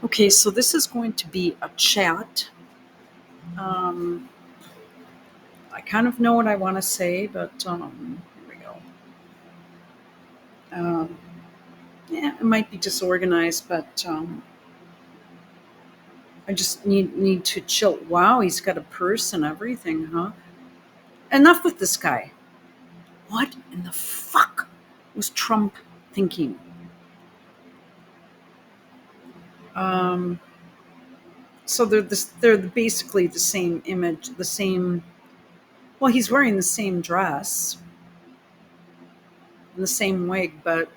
Okay, so this is going to be a chat. Um, I kind of know what I want to say, but here we go. Um, yeah, it might be disorganized, but I just need to chill. Wow, he's got a purse and everything, huh? Enough with this guy. What in the fuck was Trump thinking? Um, so they're basically the same image, the same. Well, he's wearing the same dress and the same wig, but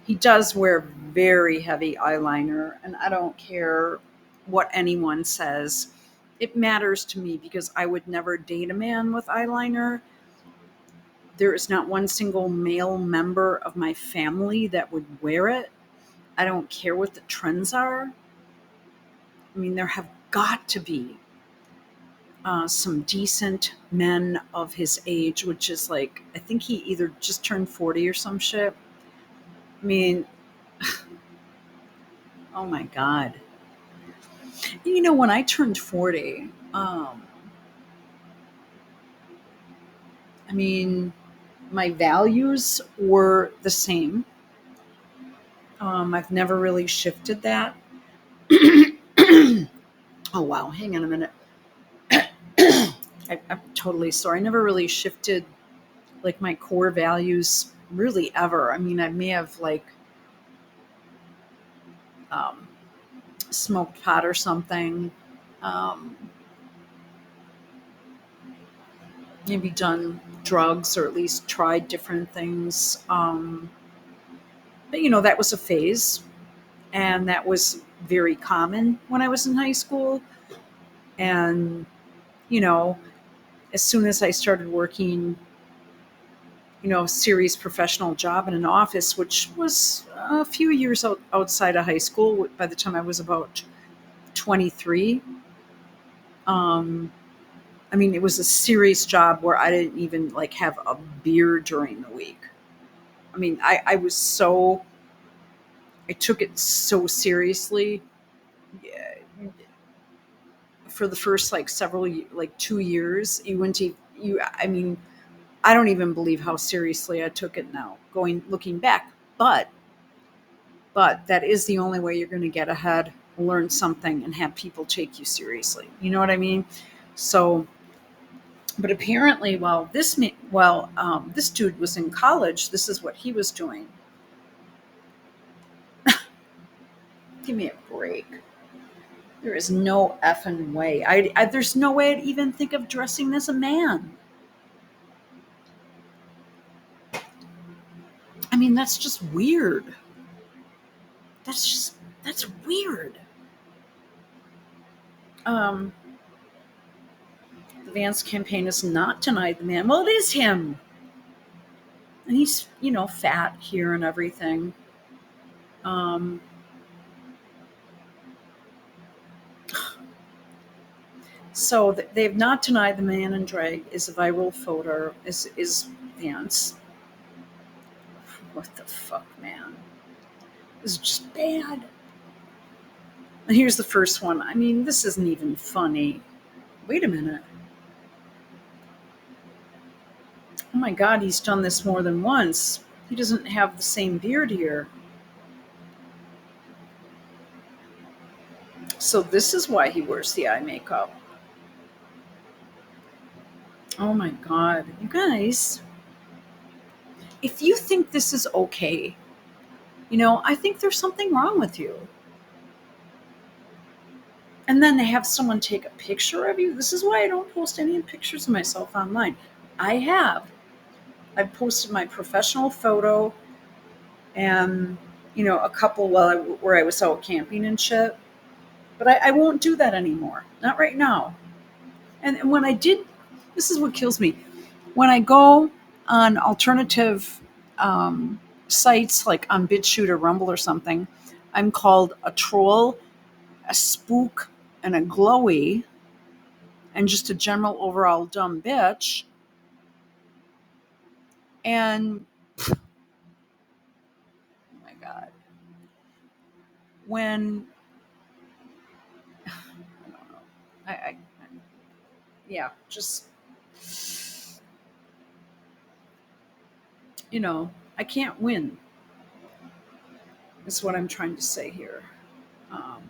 he does wear very heavy eyeliner, and I don't care what anyone says. It matters to me because I would never date a man with eyeliner. There is not one single male member of my family that would wear it. I don't care what the trends are. I mean, there have got to be some decent men of his age, which is like, I think he either just turned 40 or some shit. I mean, oh my God. When I turned 40, I mean, my values were the same. I've never really shifted that. Oh, wow. Hang on a minute. I'm totally sorry. I never really shifted like my core values really ever. I mean, I may have like um, smoked pot or something, um, maybe done drugs or at least tried different things. But, that was a phase. And that was very common when I was in high school. And, you know, as soon as I started working, a serious professional job in an office, which was a few years outside of high school, by the time I was about 23, um, I mean, it was a serious job where I didn't even like have a beer during the week. I mean, I took it so seriously. Yeah, for the first like like 2 years, you went to you. I mean, I don't even believe how seriously I took it now, looking back. But that is the only way you're going to get ahead, learn something, and have people take you seriously. You know what I mean? So, but apparently, while this dude was in college, this is what he was doing. Give me a break. There is no effing way. There's no way I'd even think of dressing as a man. I mean, that's just weird. That's weird. Um, the Vance campaign has not denied the man. Well, it is him, and he's fat here and everything. Um, so they have not denied the man in drag is a viral photo. Is Vance? What the fuck, man? This is just bad. And here's the first one. I mean, this isn't even funny. Wait a minute. Oh my God, he's done this more than once. He doesn't have the same beard here. So this is why he wears the eye makeup. Oh my God. You guys, if you think this is okay, I think there's something wrong with you. And then they have someone take a picture of you. This is why I don't post any pictures of myself online. I have. I've posted my professional photo and, a couple where I was out camping and shit. But I won't do that anymore. Not right now. And when I did, this is what kills me. When I go on alternative sites like on BitChute or Rumble or something, I'm called a troll, a spook, and a glowy, and just a general overall dumb bitch. And oh my God, when I yeah, just, I can't win. Is what I'm trying to say here. Um,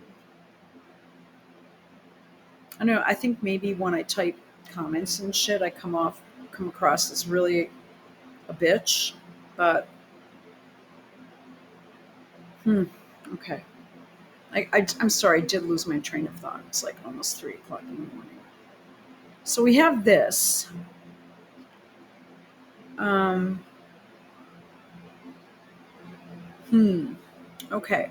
I know. I think maybe when I type comments and shit, I come across as really a bitch. But hmm, okay. I'm sorry. I did lose my train of thought. It's like almost 3 o'clock in the morning. So we have this. Um, hmm. Okay.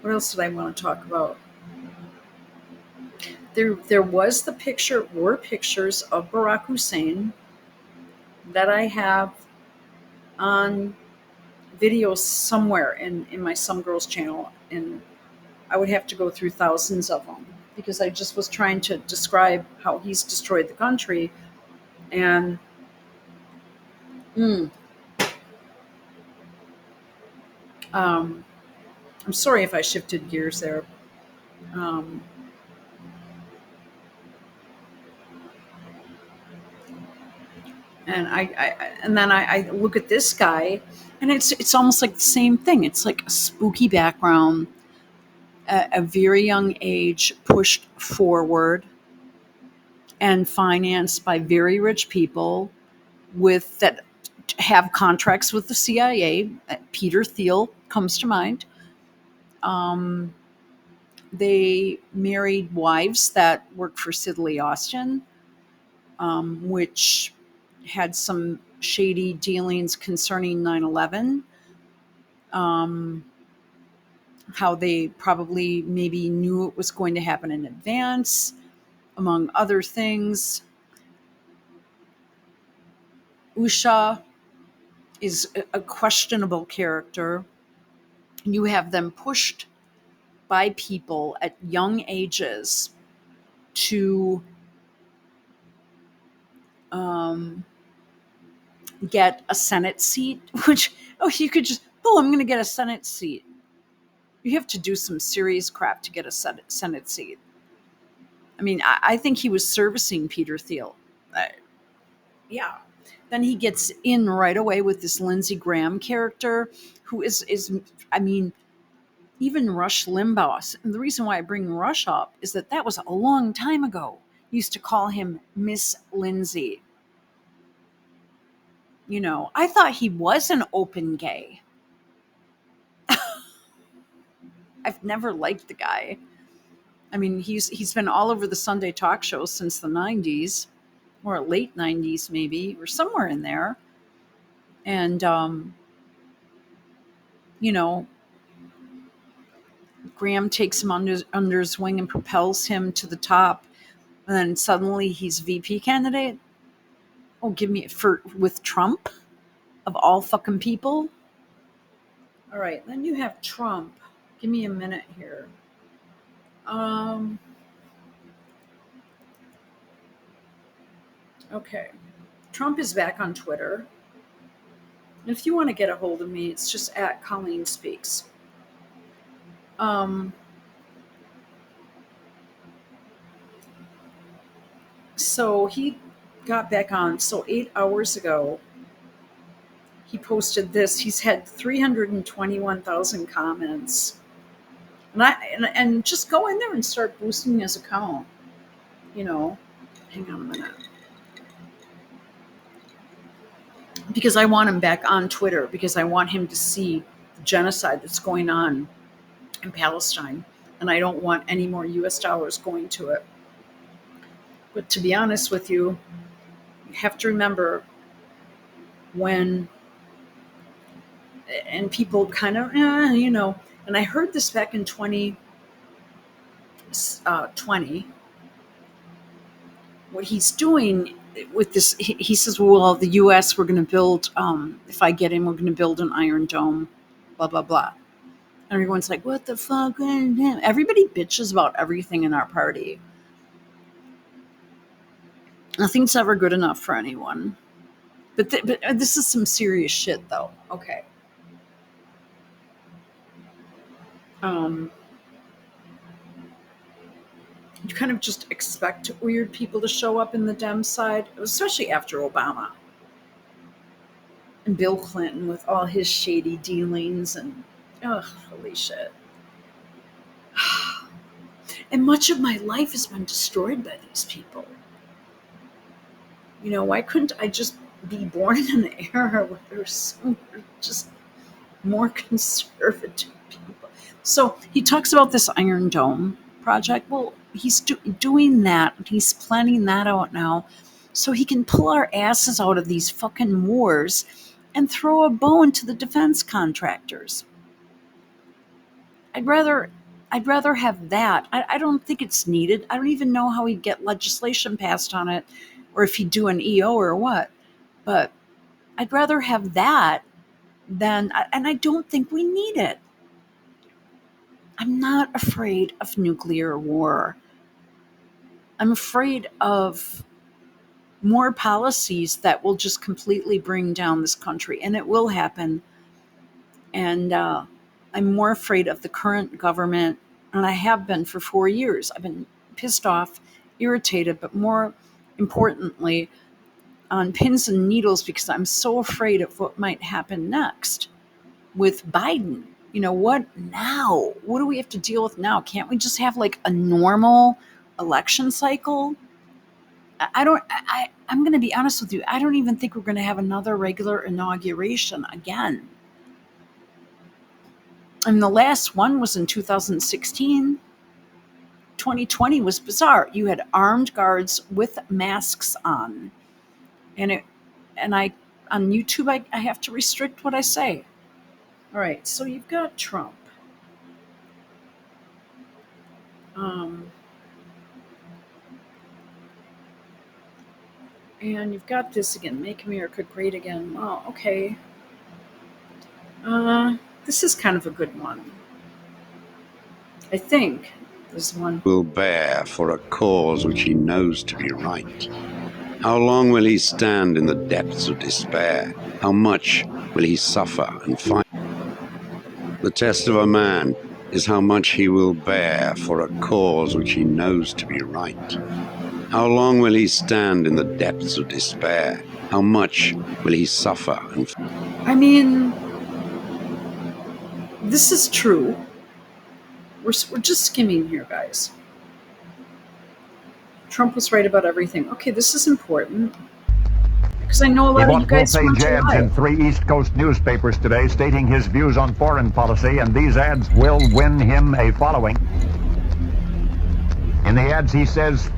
What else did I want to talk about? There was the picture, were pictures of Barack Hussein that I have on video somewhere in my Some Girls channel, and I would have to go through thousands of them because I just was trying to describe how he's destroyed the country. And mm, um, I'm sorry if I shifted gears there. Um, and then I look at this guy, and it's almost like the same thing. It's like a spooky background, a very young age, pushed forward and financed by very rich people with that have contracts with the CIA. Peter Thiel comes to mind. Um, they married wives that worked for Sidley Austin, which had some shady dealings concerning 9/11. Um, how they probably maybe knew it was going to happen in advance, among other things. Usha is a questionable character. You have them pushed by people at young ages to um, get a Senate seat, which, oh, you could just, oh, I'm going to get a Senate seat. You have to do some serious crap to get a Senate seat. I mean, I think he was servicing Peter Thiel. Uh, yeah. Then he gets in right away with this Lindsey Graham character, who is I mean, even Rush Limbaugh. And the reason why I bring Rush up is that was a long time ago. Used to call him Miss Lindsay. I thought he was an open gay. I've never liked the guy. I mean, he's been all over the Sunday talk shows since the 90s, or late 90s maybe, or somewhere in there. And you know, Graham takes him under his wing and propels him to the top, and then suddenly he's VP candidate. Oh, give me for with Trump of all fucking people. All right, then you have Trump. Give me a minute here. Um, okay. Trump is back on Twitter. And if you want to get a hold of me, it's just at Colleen Speaks. Um, so he got back on. So 8 hours ago, he posted this. He's had 321,000 comments. And just go in there and start boosting his account. You know, hang on a minute. Because I want him back on Twitter because I want him to see the genocide that's going on in Palestine. And I don't want any more US dollars going to it. But to be honest with you, you have to remember when, and people kind of, and I heard this back in 2020, what he's doing with this, he says, well, the US, we're going to build, if I get in, we're going to build an Iron Dome, blah, blah, blah. And everyone's like, what the fuck? Everybody bitches about everything in our party. Nothing's ever good enough for anyone. But this is some serious shit, though. Okay. Um, kind of just expect weird people to show up in the Dem side, especially after Obama and Bill Clinton with all his shady dealings and holy shit. And much of my life has been destroyed by these people. Why couldn't I just be born in an era where there's just more conservative people? So he talks about this Iron Dome project. Well, he's doing that. He's planning that out now so he can pull our asses out of these fucking wars and throw a bone to the defense contractors. I'd rather have that. I don't think it's needed. I don't even know how he'd get legislation passed on it or if he'd do an EO or what. But I'd rather have that than, and I don't think we need it. I'm not afraid of nuclear war. I'm afraid of more policies that will just completely bring down this country, and it will happen. And I'm more afraid of the current government, and I have been for 4 years. I've been pissed off, irritated, but more importantly, on pins and needles because I'm so afraid of what might happen next with Biden. What now? What do we have to deal with now? Can't we just have like a normal election cycle? I'm going to be honest with you. I don't even think we're going to have another regular inauguration again. I mean, the last one was in 2016. 2020 was bizarre. You had armed guards with masks on. And on YouTube, I have to restrict what I say. All right, so you've got Trump. And you've got this again, Make America Great Again. Well, okay. This is kind of a good one. I think this one. Will bear for a cause which he knows to be right. How long will he stand in the depths of despair? How much will he suffer and fight? The test of a man is how much he will bear for a cause which he knows to be right. How long will he stand in the depths of despair? How much will he suffer and I mean, this is true. We're just skimming here, guys. Trump was right about everything. Okay, this is important. Because I know a lot of you guys want to lie. In 3 East Coast newspapers today stating his views on foreign policy, and these ads will win him a following. In the ads he says,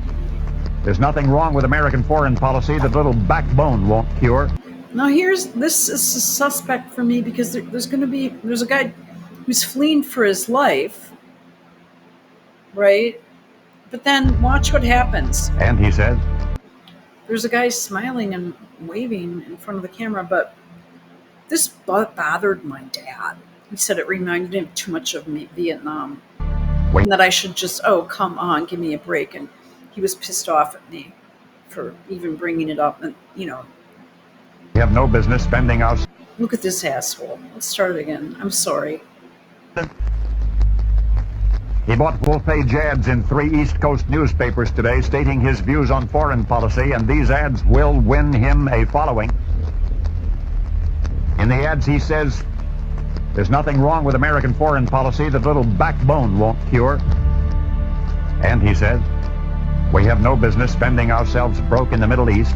there's nothing wrong with American foreign policy that little backbone won't cure. Now this is a suspect for me because there's a guy who's fleeing for his life, right? But then watch what happens. And he says, there's a guy smiling and waving in front of the camera, but this bothered my dad. He said it reminded him too much of Vietnam. And that I should just, come on, give me a break. And he was pissed off at me for even bringing it up. And, we have no business spending our... Look at this asshole. Let's start it again. I'm sorry. He bought full-page ads in 3 East Coast newspapers today stating his views on foreign policy, and these ads will win him a following. In the ads he says, there's nothing wrong with American foreign policy that little backbone won't cure. And he says, we have no business spending ourselves broke in the Middle East.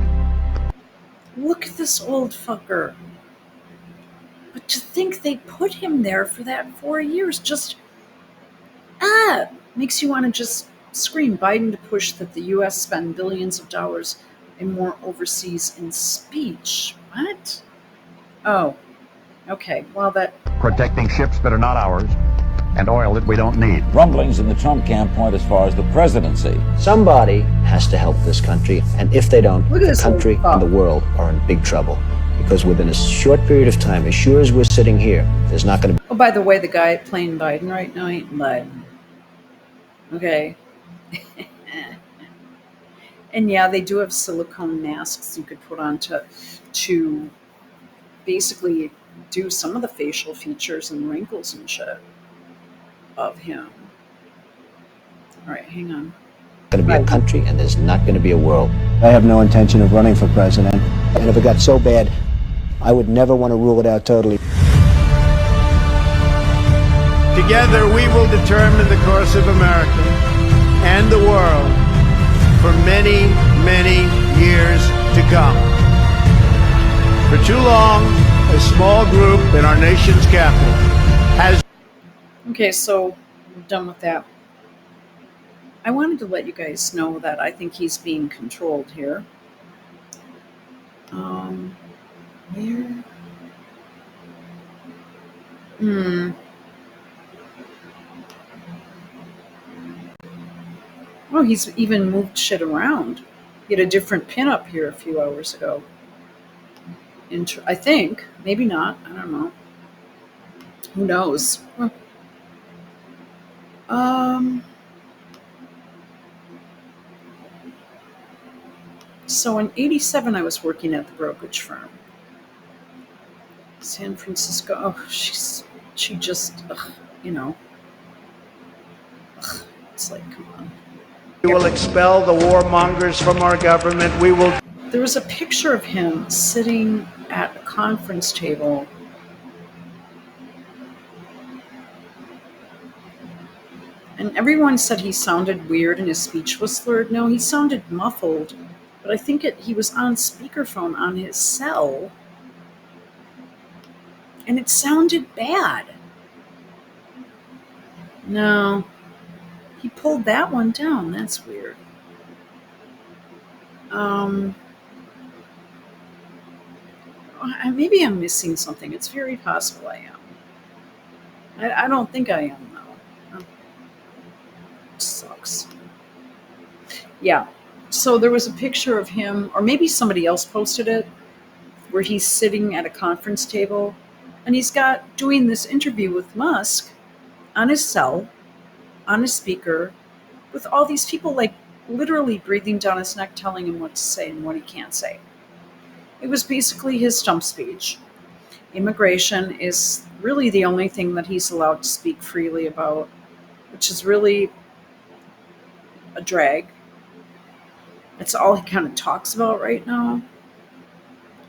Look at this old fucker. But to think they put him there for that 4 years just... makes you want to just scream Biden to push that the U.S. spend billions of dollars and more overseas in speech. What? Oh, okay. Well, that... Protecting ships that are not ours and oil that we don't need. Rumblings in the Trump camp point as far as the presidency. Somebody has to help this country, and if they don't, the country and the world are in big trouble. Because within a short period of time, as sure as we're sitting here, there's not going to be... Oh, by the way, the guy playing Biden right now ain't Biden. Okay. And yeah, they do have silicone masks you could put on to basically do some of the facial features and wrinkles and shit of him. All right, hang on. going to be a country and there's not going to be a world. I have no intention of running for president. And if it got so bad, I would never want to rule it out totally. Together we will determine the course of America and the world for many, many years to come. For too long, a small group in our nation's capital has... Okay, so we're done with that. I wanted to let you guys know that I think he's being controlled here. Where? Oh, he's even moved shit around. He had a different pin up here a few hours ago. I think. Maybe not. I don't know. Who knows? So in '87, I was working at the brokerage firm. San Francisco. Oh, she just, you know. It's like, come on. We will expel the warmongers from our government. We will... There was a picture of him sitting at a conference table. And everyone said he sounded weird and his speech was slurred. No, he sounded muffled. But I think he was on speakerphone on his cell. And it sounded bad. No. He pulled that one down. That's weird. Maybe I'm missing something. It's very possible I am. I don't think I am, though. It sucks. Yeah. So there was a picture of him, or maybe somebody else posted it, where he's sitting at a conference table, and he's doing this interview with Musk on his cell, on his speaker, with all these people like literally breathing down his neck, telling him what to say and what he can't say. It was basically his stump speech. Immigration is really the only thing that he's allowed to speak freely about, which is really a drag. That's all he kind of talks about right now.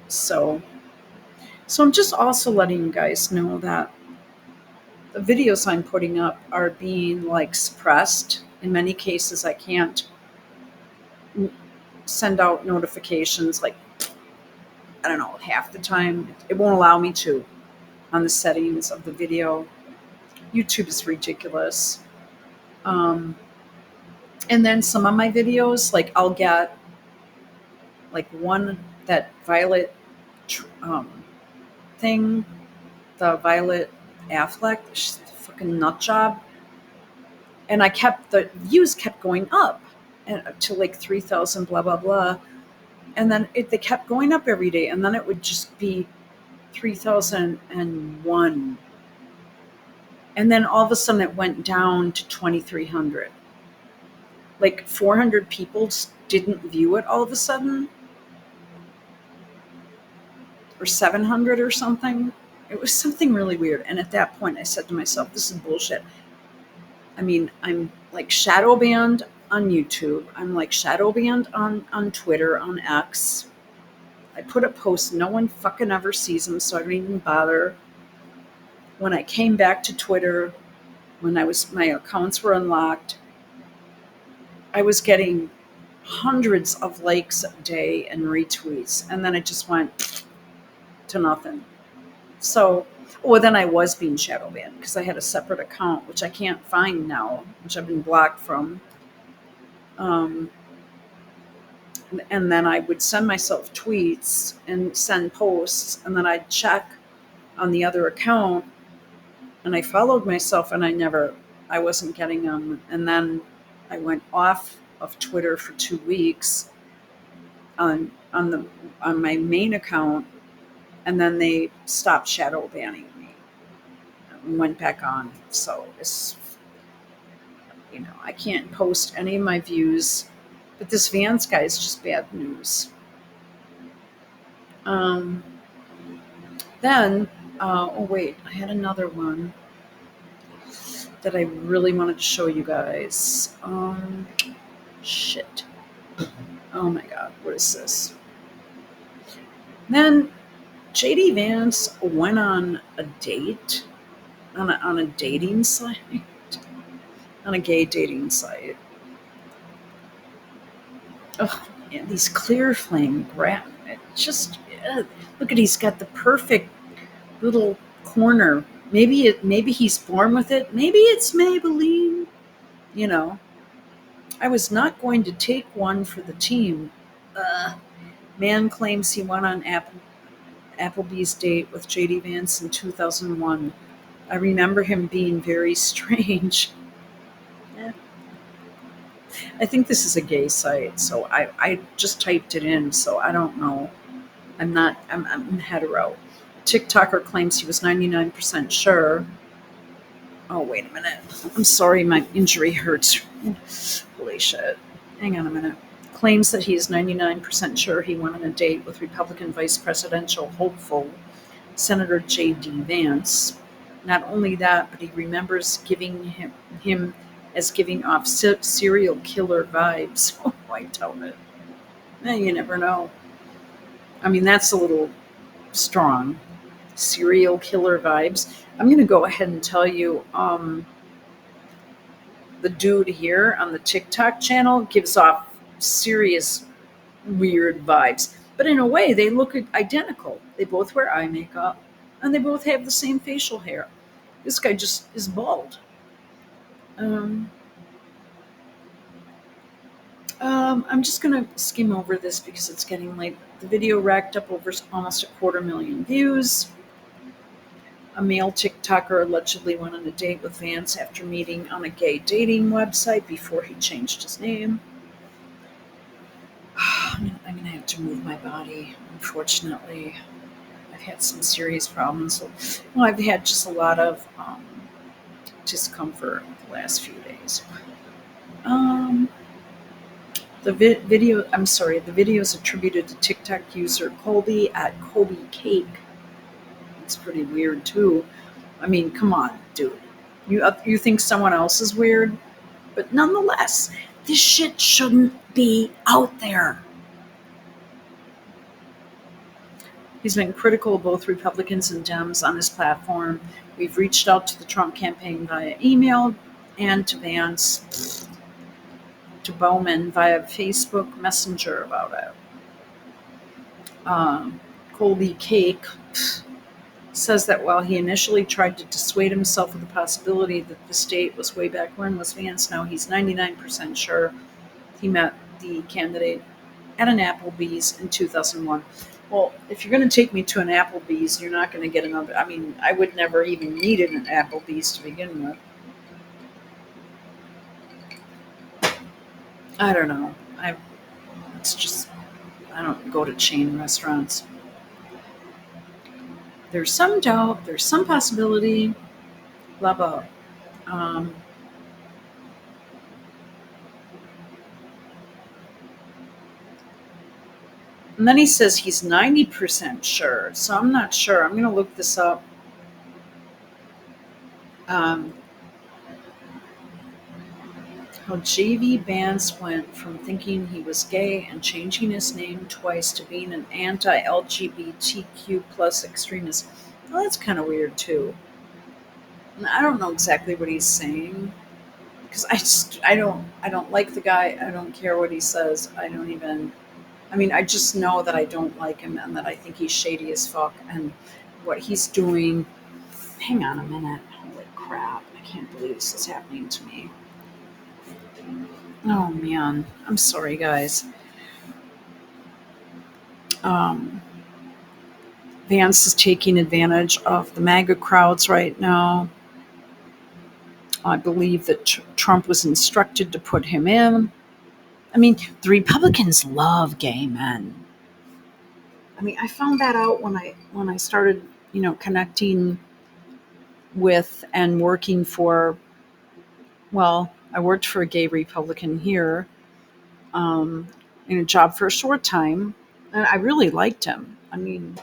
So I'm just also letting you guys know that the videos I'm putting up are being like suppressed. In many cases, I can't send out notifications, like, I don't know, half the time. It won't allow me to on the settings of the video. YouTube is ridiculous. And then some of my videos, like I'll get like one, that Violet thing, the Violet Affleck, she's a fucking nut job. And the views kept going up to like 3,000, blah, blah, blah. And then they kept going up every day. And then it would just be 3,001. And then all of a sudden it went down to 2,300. Like 400 people didn't view it all of a sudden. Or 700 or something. It was something really weird. And at that point I said to myself, this is bullshit. I mean, I'm like shadow banned on YouTube. I'm like shadow banned on Twitter, on X. I put a post, no one fucking ever sees them, so I don't even bother. When I came back to Twitter, when my accounts were unlocked, I was getting hundreds of likes a day and retweets, and then it just went to nothing. So, then I was being shadow banned because I had a separate account, which I can't find now, which I've been blocked from. And then I would send myself tweets and send posts, and then I'd check on the other account, and I followed myself, and I wasn't getting them. And then I went off of Twitter for 2 weeks on my main account, and then they stopped shadow banning me and went back on. So it's, I can't post any of my views, but this Vance guy is just bad news. Then, wait, I had another one that I really wanted to show you guys. Shit. Oh my God, what is this? Then JD Vance went on a date on a dating site, on a gay dating site. Oh, and these clear flame it just look at, he's got the perfect little corner. Maybe he's born with it. Maybe it's Maybelline. You know, I was not going to take one for the team. Man claims he went on Applebee's date with JD Vance in 2001. I remember him being very strange. Eh, I think this is a gay site, so I just typed it in, so I don't know. I'm hetero. TikToker claims he was 99% sure. Oh, wait a minute. I'm sorry, my injury hurts. Holy shit. Hang on a minute. Claims that he is 99% sure he went on a date with Republican vice presidential hopeful Senator J.D. Vance. Not only that, but he remembers giving him as giving off serial killer vibes. Oh, I doubt it. You never know. I mean, that's a little strong. Serial killer vibes. I'm going to go ahead and tell you the dude here on the TikTok channel gives off serious weird vibes. But in a way, they look identical. They both wear eye makeup and they both have the same facial hair. This guy just is bald. I'm just going to skim over this because it's getting late. The video racked up over almost 250,000 views. A male TikToker allegedly went on a date with Vance after meeting on a gay dating website before he changed his name. I'm going to have to move my body, unfortunately. I've had some serious problems. Well, I've had just a lot of discomfort the last few days. The video is attributed to TikTok user Colby at Colby Cake. It's pretty weird too. I mean, come on, dude. You think someone else is weird? But nonetheless, this shit shouldn't be out there. He's been critical of both Republicans and Dems on his platform. We've reached out to the Trump campaign via email and to Vance, to Bowman via Facebook Messenger about it. Colby Cake says that while he initially tried to dissuade himself of the possibility that the state was way back when was Vance, now he's 99% sure he met the candidate at an Applebee's in 2001. Well, if you're going to take me to an Applebee's, you're not going to get another. I mean, I would never even need an Applebee's to begin with. I don't know. I don't go to chain restaurants. There's some doubt. There's some possibility. Blah, blah. And then he says he's 90% sure. So I'm not sure. I'm going to look this up. How JV Vance went from thinking he was gay and changing his name twice to being an anti-LGBTQ plus extremist. Well, that's kind of weird too. And I don't know exactly what he's saying because I don't like the guy. I don't care what he says. I just know that I don't like him and that I think he's shady as fuck and what he's doing. Hang on a minute. Holy crap. I can't believe this is happening to me. Oh man. I'm sorry, guys. Vance is taking advantage of the MAGA crowds right now. I believe that Trump was instructed to put him in. I mean, the Republicans love gay men. I mean, I found that out when I started, connecting with and working for. Well, I worked for a gay Republican here, in a job for a short time, and I really liked him. I mean,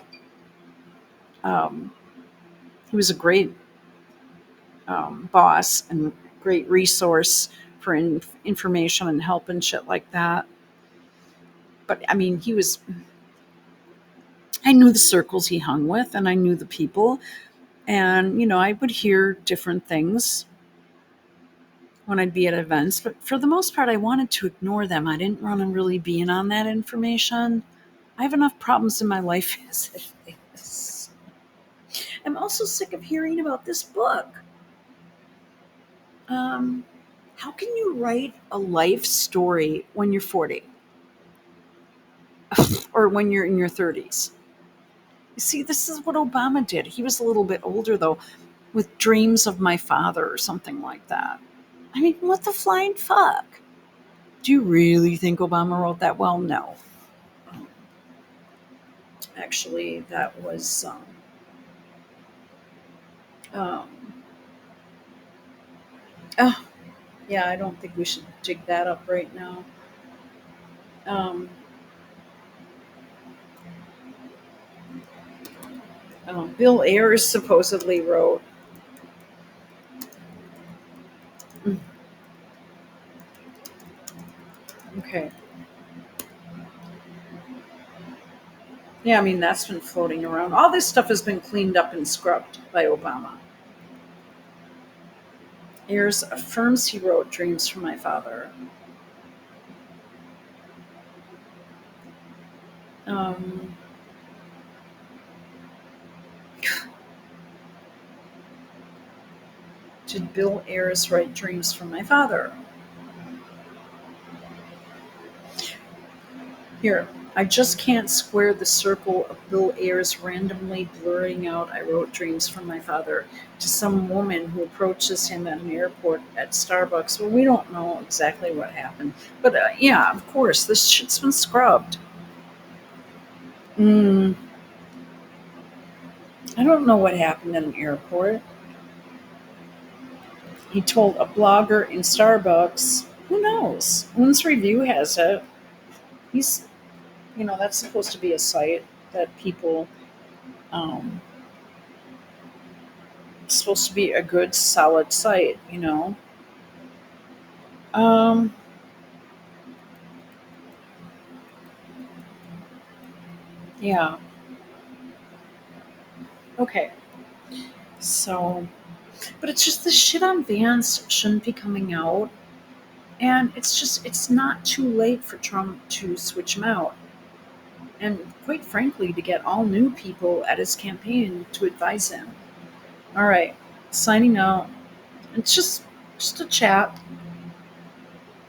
he was a great boss and great resource for information and help and shit like that. But I mean, I knew the circles he hung with, and I knew the people. And, I would hear different things when I'd be at events. But for the most part, I wanted to ignore them. I didn't want to really be in on that information. I have enough problems in my life as it is. I'm also sick of hearing about this book. How can you write a life story when you're 40? Or when you're in your 30s? You see, this is what Obama did. He was a little bit older, though, with Dreams of My Father or something like that. I mean, what the flying fuck? Do you really think Obama wrote that? Well, no. Actually, that was um, oh, yeah, I don't think we should dig that up right now. Um, Bill Ayers supposedly wrote. Mm, okay. Yeah, I mean, that's been floating around. All this stuff has been cleaned up and scrubbed by Obama. Ayers affirms he wrote Dreams from My Father. Um, did Bill Ayers write Dreams from My Father? Here, I just can't square the circle of Bill Ayers randomly blurring out, I wrote Dreams from My Father, to some woman who approaches him at an airport at Starbucks. Well, we don't know exactly what happened. But yeah, of course, this shit's been scrubbed. I don't know what happened at an airport. He told a blogger in Starbucks. Who knows? Moon's Review has it. He's, that's supposed to be a site that people, um, it's supposed to be a good, solid site. Um, yeah. Okay. So, but it's just the shit on Vance shouldn't be coming out. And it's not too late for Trump to switch him out. And quite frankly, to get all new people at his campaign to advise him. All right. Signing out. It's just a chat.